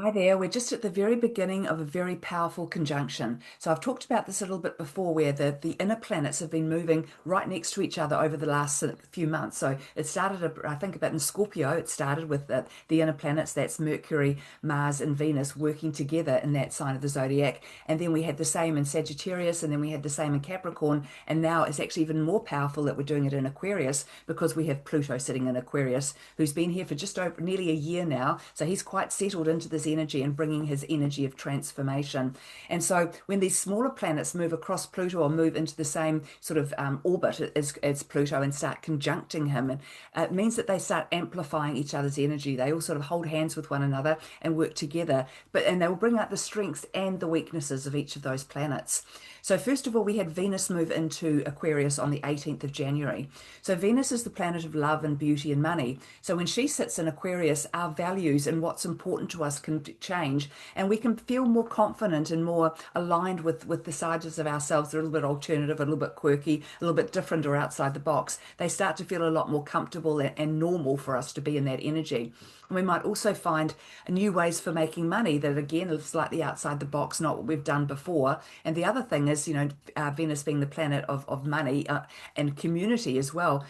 Hi there. We're just at the very beginning of a very powerful conjunction. So I've talked about this a little bit before, where the inner planets have been moving right next to each other over the last few months. So it started, I think, about in Scorpio. It started with the inner planets, that's Mercury, Mars, and Venus working together in that sign of the zodiac. And then we had the same in Sagittarius, and then we had the same in Capricorn. And now it's actually even more powerful that we're doing it in Aquarius because we have Pluto sitting in Aquarius, who's been here for just over nearly a year now. So he's quite settled into this energy and bringing his energy of transformation. And so when these smaller planets move across Pluto or move into the same sort of orbit as Pluto and start conjuncting him, and it means that they start amplifying each other's energy. They all sort of hold hands with one another and work together, and they will bring out the strengths and the weaknesses of each of those planets. So first of all, we had Venus move into Aquarius on the 18th of January. So Venus is the planet of love and beauty and money. So when she sits in Aquarius, our values and what's important to us can change, and we can feel more confident and more aligned with the sides of ourselves that are a little bit alternative, a little bit quirky, a little bit different or outside the box. They start to feel a lot more comfortable and normal for us to be in that energy. And we might also find new ways for making money that, again, are slightly outside the box, not what we've done before. And the other thing is, Venus being the planet of money and community as well.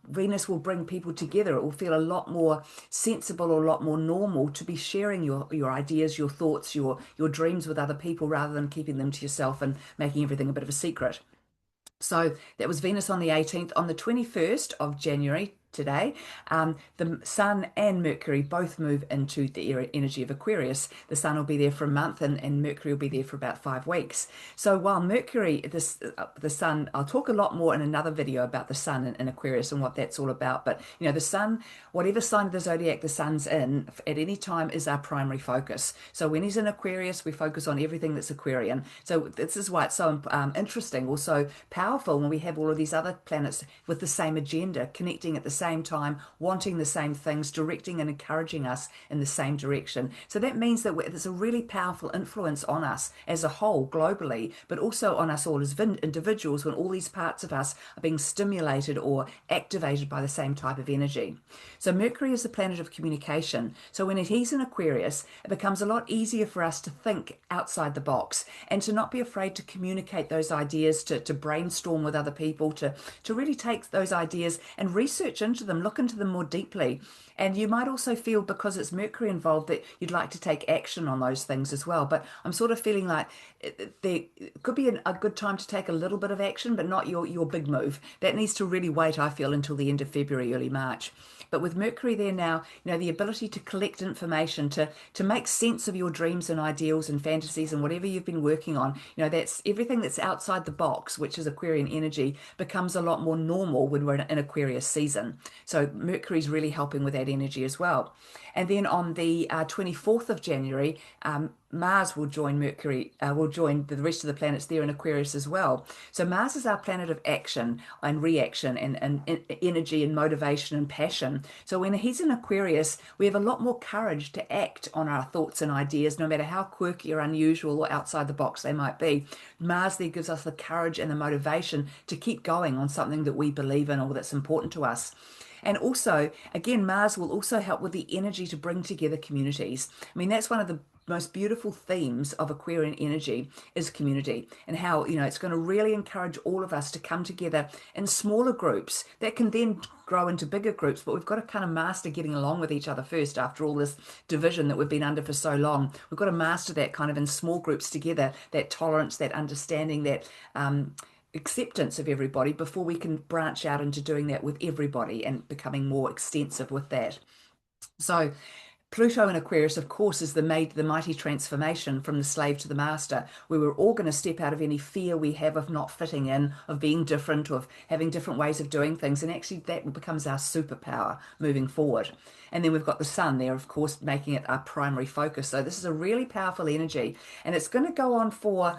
Venus will bring people together. It will feel a lot more sensible or a lot more normal to be sharing your ideas, your thoughts, your dreams with other people rather than keeping them to yourself and making everything a bit of a secret. So that was Venus on the 18th. On the 21st of January, today, the Sun and Mercury both move into the energy of Aquarius. The Sun will be there for a month, and Mercury will be there for about 5 weeks. So while Mercury, the Sun, I'll talk a lot more in another video about the Sun in Aquarius and what that's all about. But the Sun, whatever sign of the zodiac the Sun's in, at any time is our primary focus. So when he's in Aquarius, we focus on everything that's Aquarian. So this is why it's so interesting, also powerful when we have all of these other planets with the same agenda, connecting at the same time, wanting the same things, directing and encouraging us in the same direction. So that means that there's a really powerful influence on us as a whole globally, but also on us all as individuals when all these parts of us are being stimulated or activated by the same type of energy. So Mercury is the planet of communication. So when he's in Aquarius, it becomes a lot easier for us to think outside the box and to not be afraid to communicate those ideas, to brainstorm with other people, to really take those ideas and research into them, look into them more deeply. And you might also feel, because it's Mercury involved, that you'd like to take action on those things as well. But I'm sort of feeling like there could be a good time to take a little bit of action, but not your big move. That needs to really wait, I feel, until the end of February, early March. But with Mercury there now, the ability to collect information, to make sense of your dreams and ideals and fantasies and whatever you've been working on, that's everything that's outside the box, which is Aquarian energy, becomes a lot more normal when we're in Aquarius season. So Mercury's really helping with that energy as well. And then on the 24th of January, Mars will join Mercury, will join the rest of the planets there in Aquarius as well. So Mars is our planet of action and reaction and energy and motivation and passion. So when he's in Aquarius, we have a lot more courage to act on our thoughts and ideas, no matter how quirky or unusual or outside the box they might be. Mars there gives us the courage and the motivation to keep going on something that we believe in or that's important to us. And also, again, Mars will also help with the energy to bring together communities. I mean, that's one of the most beautiful themes of Aquarian energy is community, and how, it's going to really encourage all of us to come together in smaller groups that can then grow into bigger groups. But we've got to kind of master getting along with each other first after all this division that we've been under for so long. We've got to master that kind of in small groups together, that tolerance, that understanding, that acceptance of everybody before we can branch out into doing that with everybody and becoming more extensive with that. So Pluto in Aquarius, of course, is the mighty transformation from the slave to the master, where we're all going to step out of any fear we have of not fitting in, of being different, of having different ways of doing things. And actually, that becomes our superpower moving forward. And then we've got the sun there, of course, making it our primary focus. So this is a really powerful energy, and it's going to go on for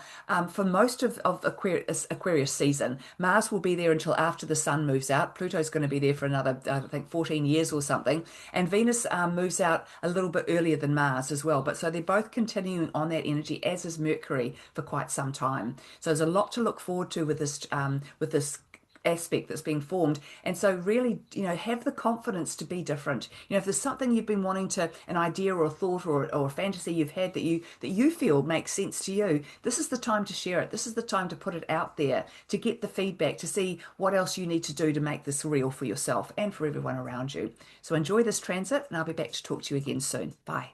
most of Aquarius season. Mars will be there until after the sun moves out. Pluto's going to be there for another, I think, 14 years or something, and Venus moves out a little bit earlier than Mars as well. But so they're both continuing on that energy, as is Mercury, for quite some time. So there's a lot to look forward to with this aspect that's being formed. And so really, have the confidence to be different. If there's something you've been wanting to, an idea or a thought or a fantasy you've had that you feel makes sense to you, this is the time to share it. This is the time to put it out there, to get the feedback, to see what else you need to do to make this real for yourself and for everyone around you. So enjoy this transit, and I'll be back to talk to you again soon. Bye.